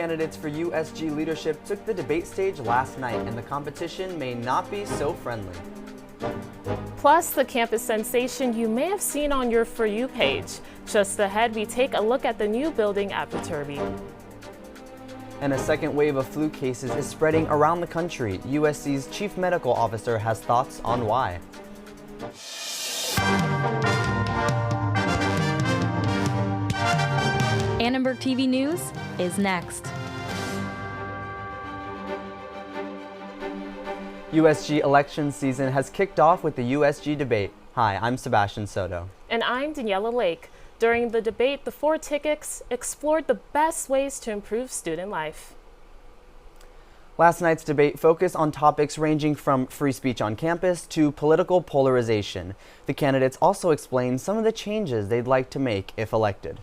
candidates for USG leadership took the debate stage last night, and the competition may not be so friendly. Plus, the campus sensation you may have seen on your For You page. Just ahead, we take a look at the new building at Viterbi. And a second wave of flu cases is spreading around the country. USC's chief medical officer has thoughts on why. Annenberg TV News is next. USG election season has kicked off with the USG debate. Hi, I'm Sebastian Soto. And I'm Daniella Lake. During the debate, the 4 tickets explored the best ways to improve student life. Last night's debate focused on topics ranging from free speech on campus to political polarization. The candidates also explained some of the changes they'd like to make if elected.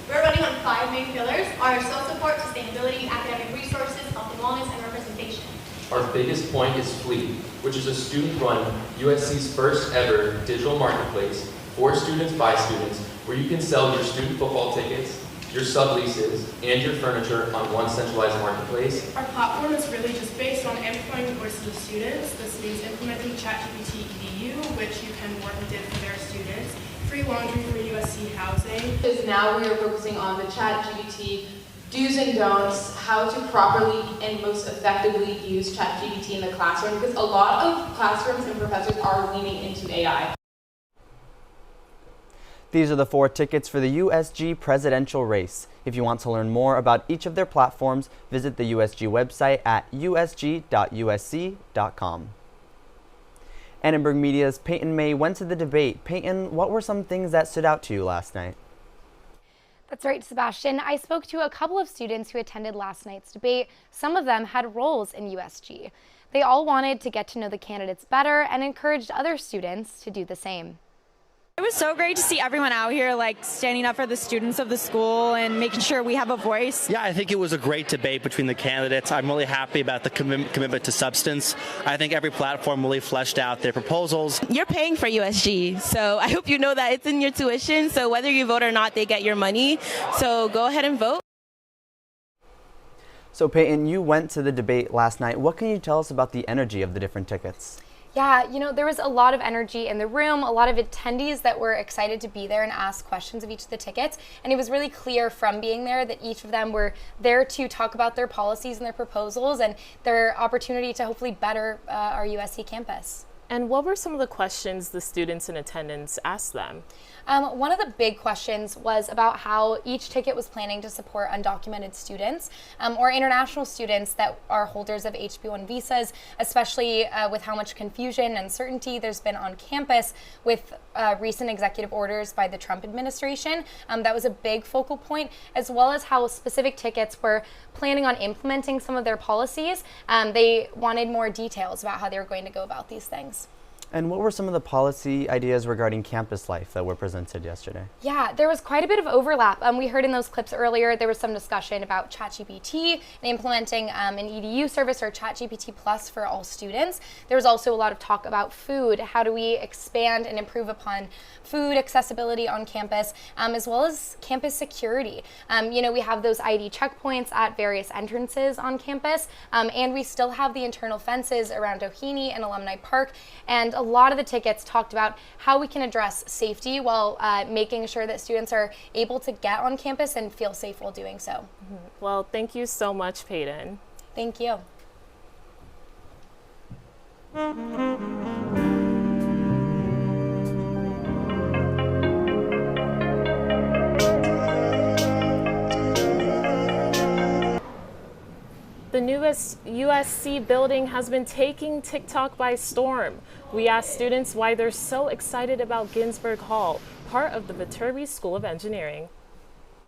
We're running on 5 main pillars: our self-support, sustainability, academic resources, health and wellness, and representation. Our biggest point is Fleet, which is a student-run USC's first ever digital marketplace for students by students, where you can sell your student football tickets, your subleases, and your furniture on one centralized marketplace. Our platform is really just based on amplifying the voices of students. This means implementing ChatGPT EDU, which you can work with for their students, free laundry for USC housing. Because now we are focusing on the ChatGPT do's and don'ts, how to properly and most effectively use ChatGPT in the classroom, because a lot of classrooms and professors are leaning into AI. These are the 4 tickets for the USG presidential race. If you want to learn more about each of their platforms, visit the USG website at usg.usc.com. Annenberg Media's Payton May went to the debate. Payton, what were some things that stood out to you last night? That's right, Sebastian. I spoke to a couple of students who attended last night's debate. Some of them had roles in USG. They all wanted to get to know the candidates better and encouraged other students to do the same. It was so great to see everyone out here standing up for the students of the school and making sure we have a voice. Yeah, I think it was a great debate between the candidates. I'm really happy about the commitment to substance. I think every platform really fleshed out their proposals. You're paying for USG, so I hope you know that it's in your tuition, so whether you vote or not, they get your money. So go ahead and vote. So Payton, you went to the debate last night. What can you tell us about the energy of the different tickets? Yeah, there was a lot of energy in the room, a lot of attendees that were excited to be there and ask questions of each of the tickets. And it was really clear from being there that each of them were there to talk about their policies and their proposals and their opportunity to hopefully better our USC campus. And what were some of the questions the students in attendance asked them? One of the big questions was about how each ticket was planning to support undocumented students or international students that are holders of HB1 visas, especially with how much confusion and uncertainty there's been on campus with recent executive orders by the Trump administration. That was a big focal point, as well as how specific tickets were planning on implementing some of their policies. They wanted more details about how they were going to go about these things. And what were some of the policy ideas regarding campus life that were presented yesterday? Yeah, there was quite a bit of overlap. We heard in those clips earlier, there was some discussion about ChatGPT and implementing an EDU service or ChatGPT Plus for all students. There was also a lot of talk about food. How do we expand and improve upon food accessibility on campus, as well as campus security? We have those ID checkpoints at various entrances on campus, and we still have the internal fences around Doheny and Alumni Park. And a lot of the tickets talked about how we can address safety while making sure that students are able to get on campus and feel safe while doing so. Mm-hmm. Well, thank you so much, Payton. Thank you. The newest USC building has been taking TikTok by storm. We asked students why they're so excited about Ginsburg Hall, part of the Viterbi School of Engineering.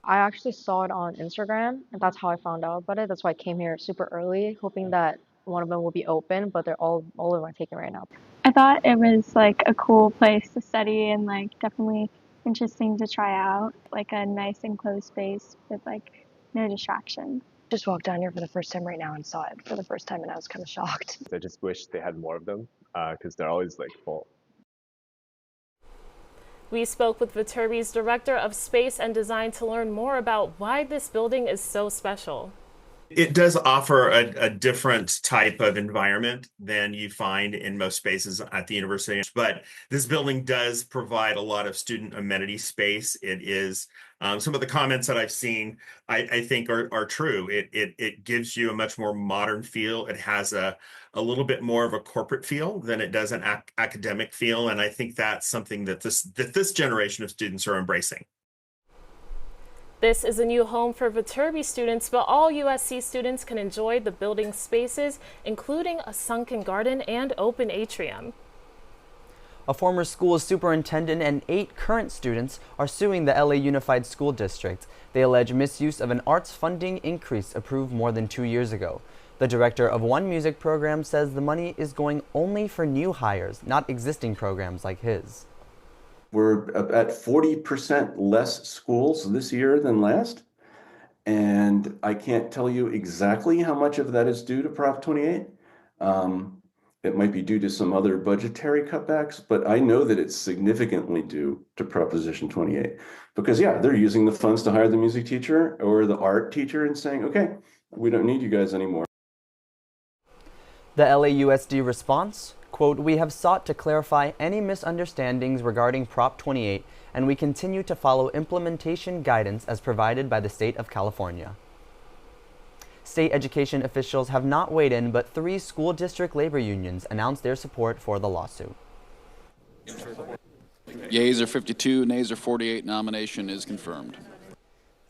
I actually saw it on Instagram, and that's how I found out about it. That's why I came here super early, hoping that one of them will be open, but they're all of them are taken right now. I thought it was a cool place to study and definitely interesting to try out, a nice enclosed space with no distractions. Just walked down here for the first time right now and saw it for the first time, and I was kind of shocked. I just wish they had more of them because they're always full. We spoke with Viterbi's Director of Space and Design to learn more about why this building is so special. It does offer a different type of environment than you find in most spaces at the university, but this building does provide a lot of student amenity space. It is some of the comments that I've seen, I think are true. It gives you a much more modern feel. It has a little bit more of a corporate feel than it does an academic feel, and I think that's something that this generation of students are embracing. This is a new home for Viterbi students, but all USC students can enjoy the building's spaces, including a sunken garden and open atrium. A former school superintendent and 8 current students are suing the LA Unified School District. They allege misuse of an arts funding increase approved more than 2 years ago. The director of one music program says the money is going only for new hires, not existing programs like his. We're at 40% less schools this year than last. And I can't tell you exactly how much of that is due to Prop 28. It might be due to some other budgetary cutbacks, but I know that it's significantly due to Proposition 28. Because yeah, they're using the funds to hire the music teacher or the art teacher and saying, okay, we don't need you guys anymore. The LAUSD response? Quote, "We have sought to clarify any misunderstandings regarding Prop 28, and we continue to follow implementation guidance as provided by the state of California." State education officials have not weighed in, but 3 school district labor unions announced their support for the lawsuit. Yeas are 52, nays are 48. Nomination is confirmed.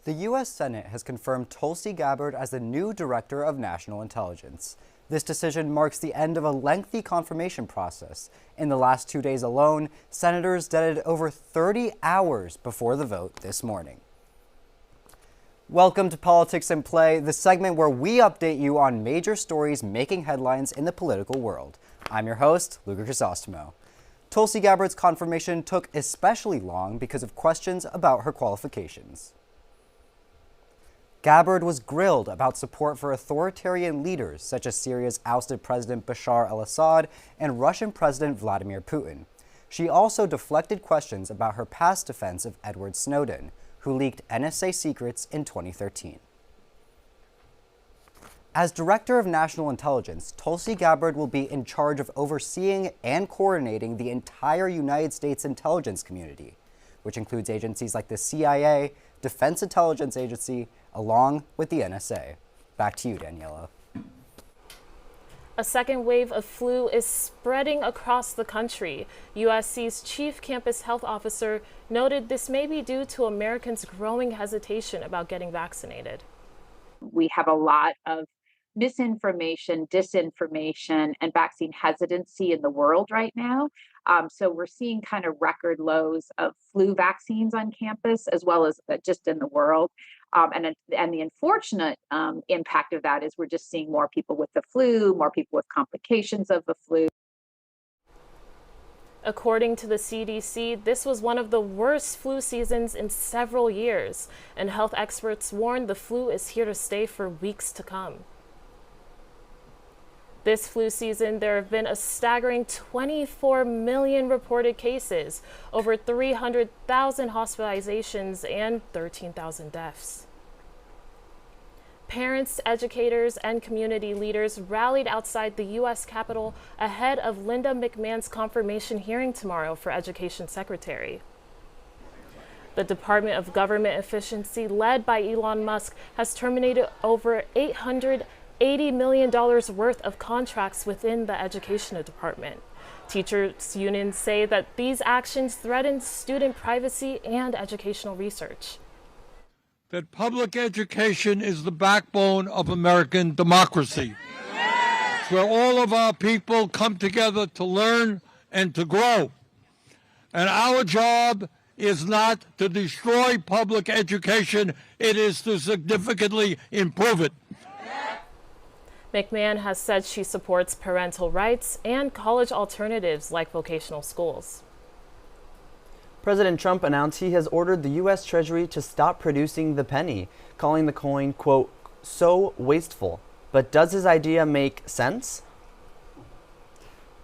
The U.S. Senate has confirmed Tulsi Gabbard as the new Director of National Intelligence. This decision marks the end of a lengthy confirmation process. In the last 2 days alone, senators debated over 30 hours before the vote this morning. Welcome to Politics in Play, the segment where we update you on major stories making headlines in the political world. I'm your host, Lucca Chrysostomou. Tulsi Gabbard's confirmation took especially long because of questions about her qualifications. Gabbard was grilled about support for authoritarian leaders such as Syria's ousted President Bashar al-Assad and Russian President Vladimir Putin. She also deflected questions about her past defense of Edward Snowden, who leaked NSA secrets in 2013. As Director of National Intelligence, Tulsi Gabbard will be in charge of overseeing and coordinating the entire United States intelligence community, which includes agencies like the CIA, Defense Intelligence Agency, along with the NSA. Back to you, Daniella. A second wave of flu is spreading across the country. USC's chief campus health officer noted this may be due to Americans' growing hesitation about getting vaccinated. We have a lot of misinformation, disinformation, and vaccine hesitancy in the world right now. So we're seeing kind of record lows of flu vaccines on campus, as well as just in the world. And the unfortunate impact of that is we're just seeing more people with the flu, more people with complications of the flu. According to the CDC, this was one of the worst flu seasons in several years, and health experts warn the flu is here to stay for weeks to come. This flu season, there have been a staggering 24 million reported cases, over 300,000 hospitalizations, and 13,000 deaths. Parents, educators, and community leaders rallied outside the U.S. Capitol ahead of Linda McMahon's confirmation hearing tomorrow for Education Secretary. The Department of Government Efficiency, led by Elon Musk, has terminated over $880 million worth of contracts within the Education Department. Teachers' unions say that these actions threaten student privacy and educational research. That public education is the backbone of American democracy. It's where all of our people come together to learn and to grow. And our job is not to destroy public education, it is to significantly improve it. McMahon has said she supports parental rights and college alternatives like vocational schools. President Trump announced he has ordered the U.S. Treasury to stop producing the penny, calling the coin, quote, so wasteful. But does his idea make sense?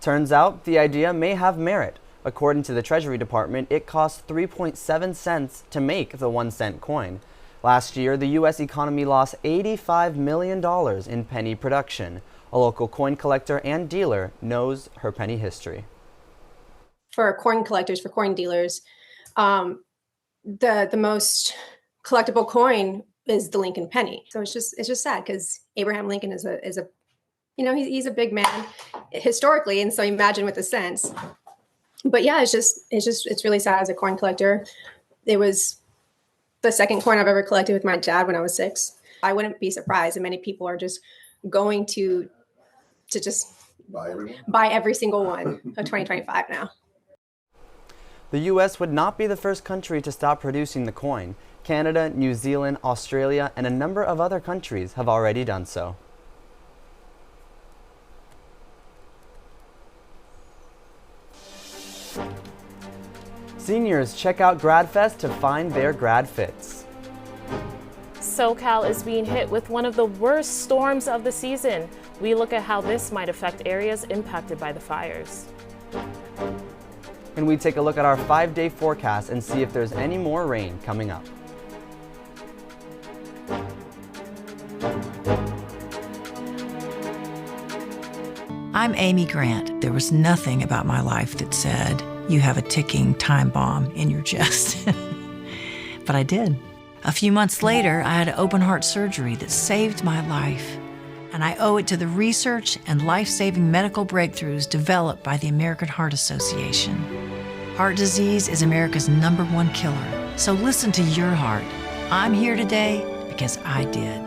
Turns out the idea may have merit. According to the Treasury Department, it costs 3.7 cents to make the 1 cent coin. Last year, the U.S. economy lost $85 million in penny production. A local coin collector and dealer knows her penny history. For coin collectors, for coin dealers, the most collectible coin is the Lincoln penny. So it's just sad because Abraham Lincoln is a he's a big man historically, and so imagine with the cents. But yeah, it's really sad as a coin collector. It was the second coin I've ever collected with my dad when I was 6. I wouldn't be surprised that many people are just going to just buy every single one of 2025 now. The U.S. would not be the first country to stop producing the coin. Canada, New Zealand, Australia, and a number of other countries have already done so. Seniors, check out GradFest to find their grad fits. SoCal is being hit with one of the worst storms of the season. We look at how this might affect areas impacted by the fires. And we take a look at our 5-day forecast and see if there's any more rain coming up. I'm Amy Grant. There was nothing about my life that said, you have a ticking time bomb in your chest. But I did. A few months later, I had open heart surgery that saved my life. And I owe it to the research and life-saving medical breakthroughs developed by the American Heart Association. Heart disease is America's #1 killer. So listen to your heart. I'm here today because I did.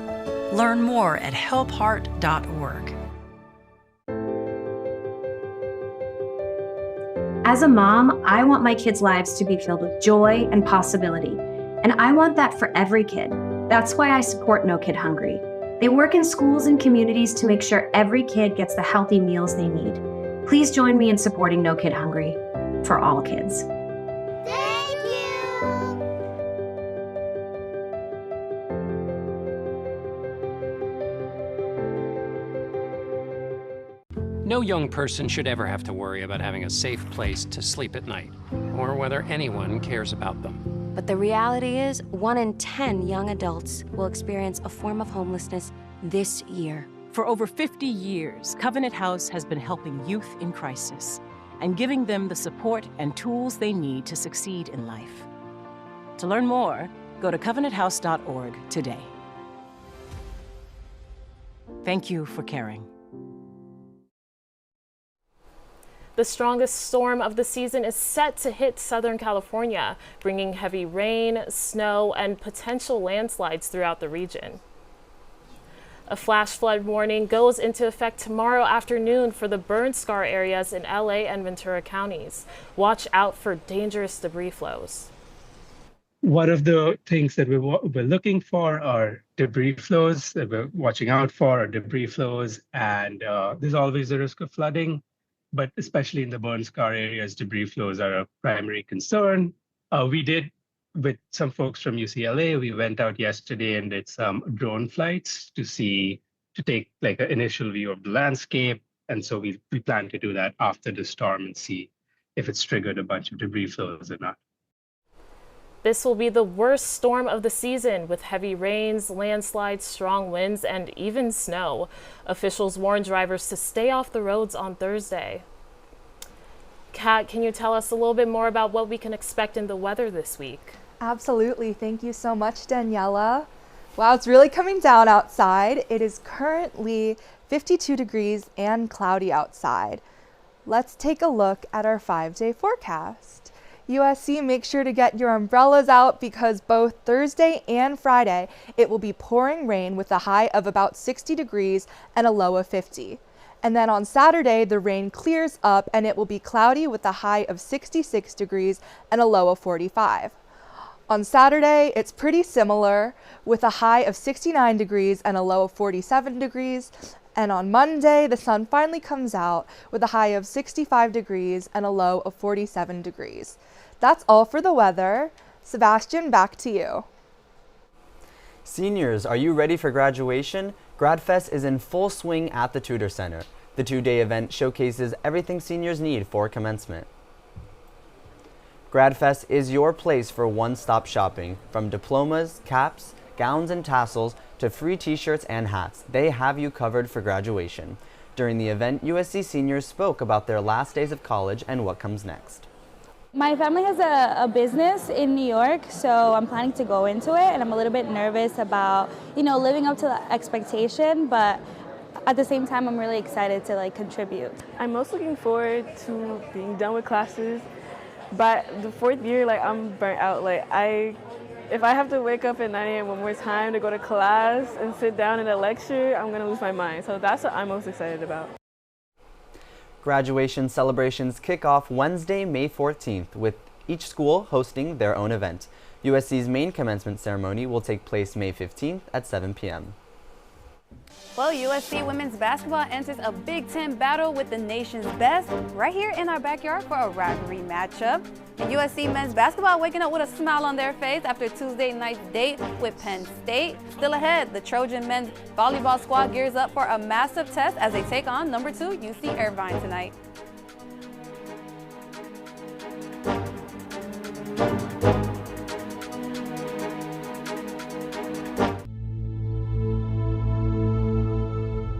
Learn more at helpheart.org. As a mom, I want my kids' lives to be filled with joy and possibility. And I want that for every kid. That's why I support No Kid Hungry. They work in schools and communities to make sure every kid gets the healthy meals they need. Please join me in supporting No Kid Hungry for all kids. No young person should ever have to worry about having a safe place to sleep at night, or whether anyone cares about them. But the reality is, 1 in 10 young adults will experience a form of homelessness this year. For over 50 years, Covenant House has been helping youth in crisis and giving them the support and tools they need to succeed in life. To learn more, go to covenanthouse.org today. Thank you for caring. The strongest storm of the season is set to hit Southern California, bringing heavy rain, snow, and potential landslides throughout the region. A flash flood warning goes into effect tomorrow afternoon for the burn scar areas in LA and Ventura counties. Watch out for dangerous debris flows. One of the things that we're looking for are debris flows that we're watching out for, are debris flows, and there's always a risk of flooding. But especially in the burn scar areas, debris flows are a primary concern. We did, with some folks from UCLA, we went out yesterday and did some drone flights to take like an initial view of the landscape. And so we plan to do that after the storm and see if it's triggered a bunch of debris flows or not. This will be the worst storm of the season, with heavy rains, landslides, strong winds, and even snow. Officials warn drivers to stay off the roads on Thursday. Kat, can you tell us a little bit more about what we can expect in the weather this week? Absolutely. Thank you so much, Daniella. Wow, it's really coming down outside. It is currently 52 degrees and cloudy outside. Let's take a look at our 5-day forecast. USC, make sure to get your umbrellas out because both Thursday and Friday, it will be pouring rain with a high of about 60 degrees and a low of 50. And then on Saturday, the rain clears up and it will be cloudy with a high of 66 degrees and a low of 45. On Saturday, it's pretty similar with a high of 69 degrees and a low of 47 degrees. And on Monday, the sun finally comes out with a high of 65 degrees and a low of 47 degrees. That's all for the weather. Sebastian, back to you. Seniors, are you ready for graduation? GradFest is in full swing at the Tudor Center. The 2-day event showcases everything seniors need for commencement. GradFest is your place for one-stop shopping. From diplomas, caps, gowns and tassels to free t-shirts and hats, they have you covered for graduation. During the event, USC seniors spoke about their last days of college and what comes next. My family has a business in New York, so I'm planning to go into it, and I'm a little bit nervous about, living up to the expectation, but at the same time, I'm really excited to contribute. I'm most looking forward to being done with classes, but the fourth year, I'm burnt out. If I have to wake up at 9 a.m. one more time to go to class and sit down in a lecture, I'm gonna lose my mind. So that's what I'm most excited about. Graduation celebrations kick off Wednesday, May 14th, with each school hosting their own event. USC's main commencement ceremony will take place May 15th at 7 p.m. Well, USC women's basketball enters a Big Ten battle with the nation's best right here in our backyard for a rivalry matchup. And USC men's basketball waking up with a smile on their face after Tuesday night's date with Penn State. Still ahead, the Trojan men's volleyball squad gears up for a massive test as they take on number 2 UC Irvine tonight.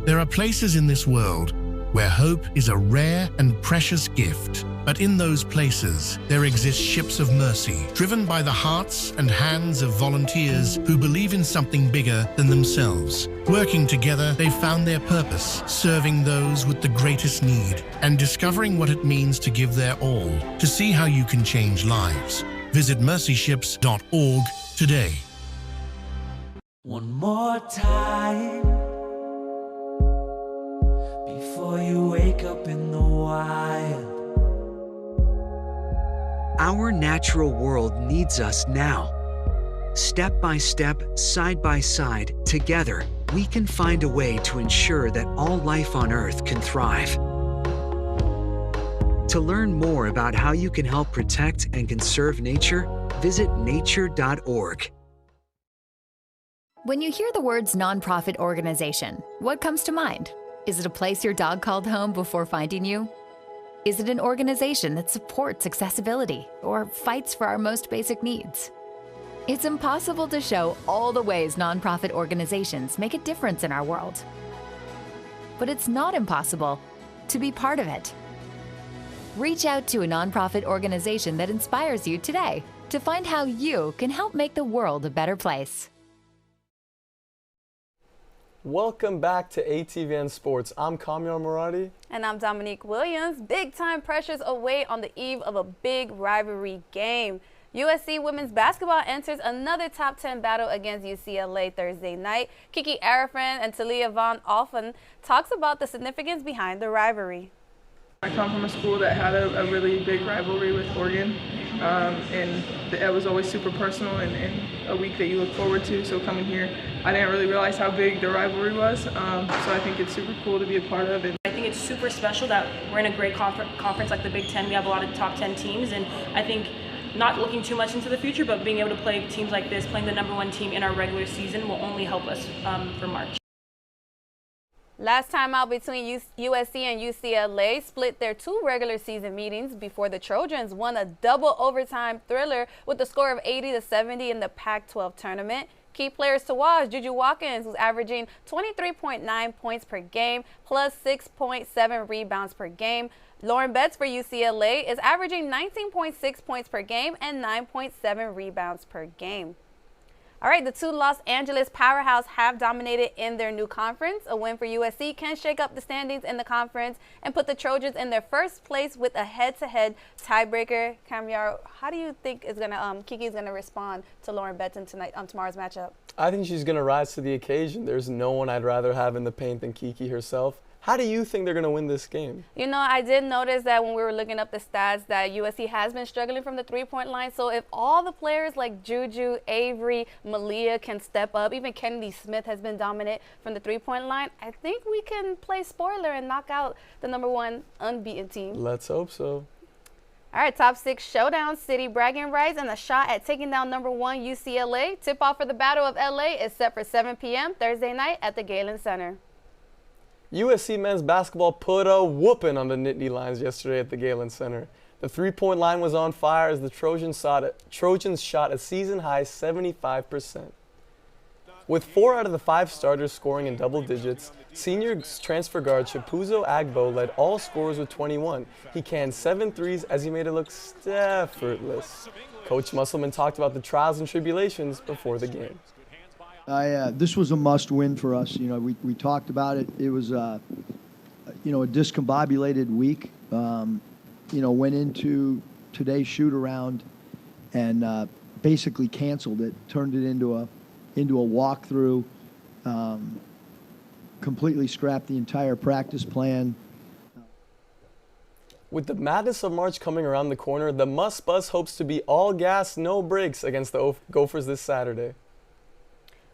There are places in this world where hope is a rare and precious gift. But in those places, there exist ships of mercy, driven by the hearts and hands of volunteers who believe in something bigger than themselves. Working together, they found their purpose, serving those with the greatest need, and discovering what it means to give their all. To see how you can change lives, visit mercyships.org today. One more time before you wake up in the wild. Our natural world needs us now. Step by step, side by side, together, we can find a way to ensure that all life on Earth can thrive. To learn more about how you can help protect and conserve nature, visit nature.org. When you hear the words nonprofit organization, what comes to mind? Is it a place your dog called home before finding you? Is it an organization that supports accessibility or fights for our most basic needs? It's impossible to show all the ways nonprofit organizations make a difference in our world. But it's not impossible to be part of it. Reach out to a nonprofit organization that inspires you today to find how you can help make the world a better place. Welcome back to ATVN Sports. I'm Kamyar Moradi. And I'm Dominique Williams. Big time pressures await on the eve of a big rivalry game. USC women's basketball enters another top 10 battle against UCLA Thursday night. Kiki Arafran and Talia Von Alphen talks about the significance behind the rivalry. I come from a school that had a really big rivalry with Oregon, and it was always super personal and a week that you look forward to. So coming here, I didn't really realize how big the rivalry was. So I think it's super cool to be a part of it. I think it's super special that we're in a great conference like the Big Ten. We have a lot of top 10 teams, and I think not looking too much into the future, but being able to play teams like this, playing the #1 team in our regular season will only help us for March. Last time out between USC and UCLA split their 2 regular season meetings before the Trojans won a double overtime thriller with a score of 80-70 in the Pac-12 tournament. Key players to watch: Juju Watkins, who's averaging 23.9 points per game, plus 6.7 rebounds per game. Lauren Betts for UCLA is averaging 19.6 points per game and 9.7 rebounds per game. All right, the 2 Los Angeles powerhouses have dominated in their new conference. A win for USC can shake up the standings in the conference and put the Trojans in their first place with a head-to-head tiebreaker. Kamyar, how do you think Kiki's gonna respond to Lauren Betts on tomorrow's matchup? I think she's going to rise to the occasion. There's no one I'd rather have in the paint than Kiki herself. How do you think they're going to win this game? You know, I did notice that when we were looking up the stats that USC has been struggling from the three-point line. So if all the players like Juju, Avery, Malia can step up, even Kennedy Smith has been dominant from the three-point line, I think we can play spoiler and knock out the #1 unbeaten team. Let's hope so. All right, top 6 showdown, city bragging rights, and a shot at taking down #1 UCLA. Tip-off for the Battle of LA is set for 7 p.m. Thursday night at the Galen Center. USC men's basketball put a whooping on the Nittany Lions yesterday at the Galen Center. The three-point line was on fire as the Trojans shot a season-high 75%. With 4 out of the 5 starters scoring in double digits, senior transfer guard Chipuzo Agbo led all scorers with 21. He canned 7 threes as he made it look effortless. Coach Musselman talked about the trials and tribulations before the game. This was a must-win for us. You know, we talked about it. It was, a discombobulated week. Went into today's shoot-around and basically canceled it, turned it into a walkthrough, completely scrapped the entire practice plan. With the madness of March coming around the corner, the Must Bus hopes to be all gas, no brakes against the Gophers this Saturday.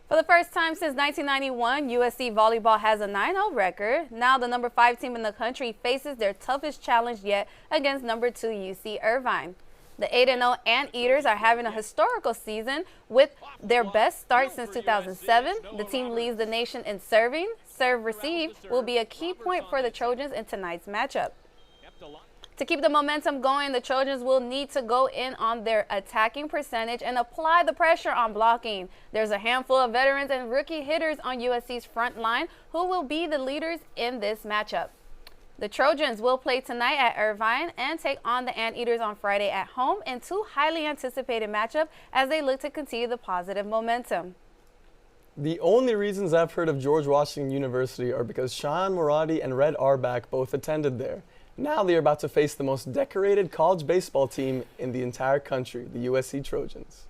For the first time since 1991, USC volleyball has a 9-0 record. Now the number 5 team in the country faces their toughest challenge yet against number 2 UC Irvine. The 8-0 Anteaters are having a historical season with their best start since 2007. The team leads the nation in serving. Serve-receive will be a key point for the Trojans in tonight's matchup. To keep the momentum going, the Trojans will need to go in on their attacking percentage and apply the pressure on blocking. There's a handful of veterans and rookie hitters on USC's front line who will be the leaders in this matchup. The Trojans will play tonight at Irvine and take on the Anteaters on Friday at home in 2 highly anticipated matchups as they look to continue the positive momentum. The only reasons I've heard of George Washington University are because Sean Moradi and Red Auerbach both attended there. Now they are about to face the most decorated college baseball team in the entire country, the USC Trojans.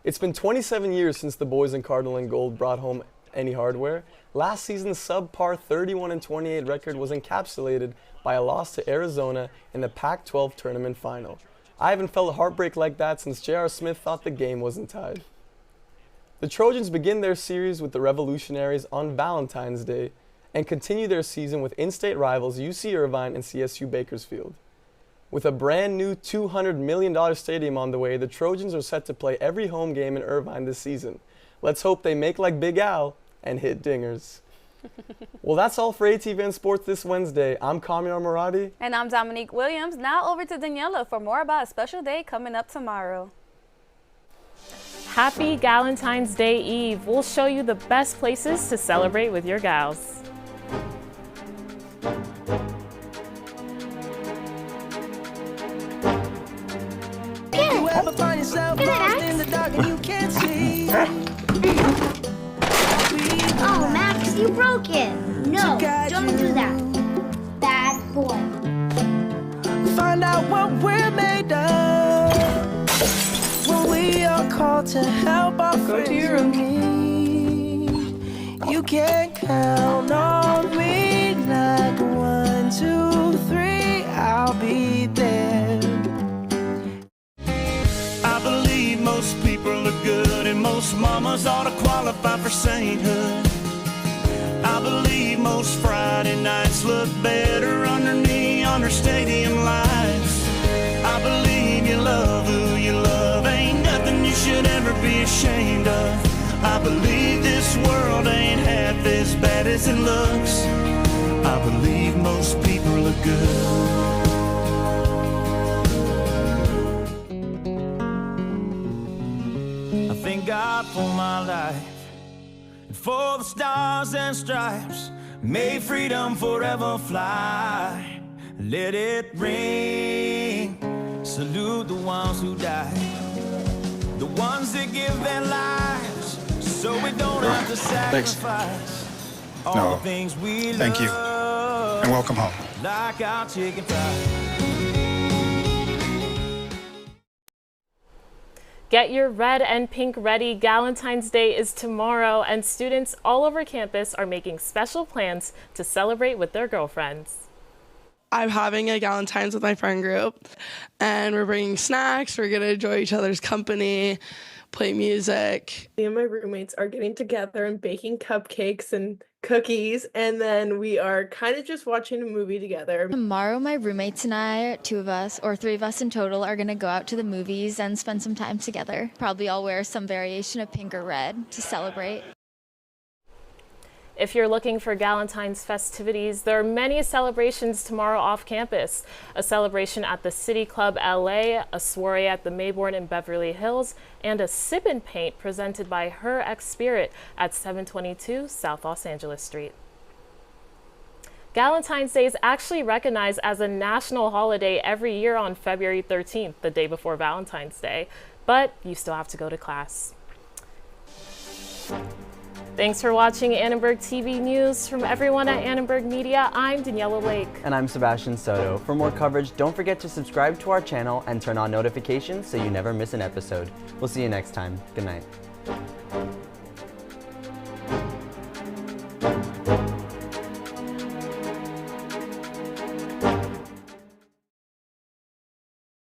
It's been 27 years since the boys in Cardinal and Gold brought home any hardware. Last season's subpar 31-28 record was encapsulated by a loss to Arizona in the Pac-12 tournament final. I haven't felt a heartbreak like that since J.R. Smith thought the game wasn't tied. The Trojans begin their series with the Revolutionaries on Valentine's Day and continue their season with in-state rivals UC Irvine and CSU Bakersfield. With a brand new $200 million stadium on the way, the Trojans are set to play every home game in Irvine this season. Let's hope they make like Big Al and hit dingers. Well, that's all for ATVN Sports this Wednesday. I'm Kamyar Moradi. And I'm Dominique Williams. Now over to Daniella for more about a special day coming up tomorrow. Happy Galentine's Day Eve. We'll show you the best places to celebrate with your gals. You ever find yourself lost in the dark and you can't see? Oh, Max, you broke it. No, don't do that. Bad boy. Find out what we're made of. When we are called to help our friends in need. You can count on me like 1, 2, 3. I'll be there. I believe most people are good and most mamas ought to qualify for sainthood. I believe most Friday nights look better under neon or stadium lights. I believe you love who you love, ain't nothing you should ever be ashamed of. I believe this world ain't half as bad as it looks. I believe most people are good. I thank God for my life and for the stars and stripes. May freedom forever fly. Let it ring. Salute the ones who died, the ones that give their lives so we don't have to sacrifice all the things we love. Thank you, and welcome home. Like our chicken fries. Get your red and pink ready. Galentine's Day is tomorrow, and students all over campus are making special plans to celebrate with their girlfriends. I'm having a Galentine's with my friend group, and we're bringing snacks. We're going to enjoy each other's company, play music. Me and my roommates are getting together and baking cupcakes and cookies, and then we are kind of just watching a movie together. Tomorrow, my roommates and I, 2 of us, or 3 of us in total, are going to go out to the movies and spend some time together. Probably all wear some variation of pink or red to celebrate. If you're looking for Galentine's festivities, there are many celebrations tomorrow off campus. A celebration at the City Club Alea, a soiree at the Mayborn in Beverly Hills, and a sip and paint presented by Her Ex Spirit at 722 South Los Angeles Street. Galentine's Day is actually recognized as a national holiday every year on February 13th, the day before Valentine's Day, but you still have to go to class. Thanks for watching Annenberg TV News. From everyone at Annenberg Media, I'm Daniella Lake. And I'm Sebastian Soto. For more coverage, don't forget to subscribe to our channel and turn on notifications so you never miss an episode. We'll see you next time. Good night.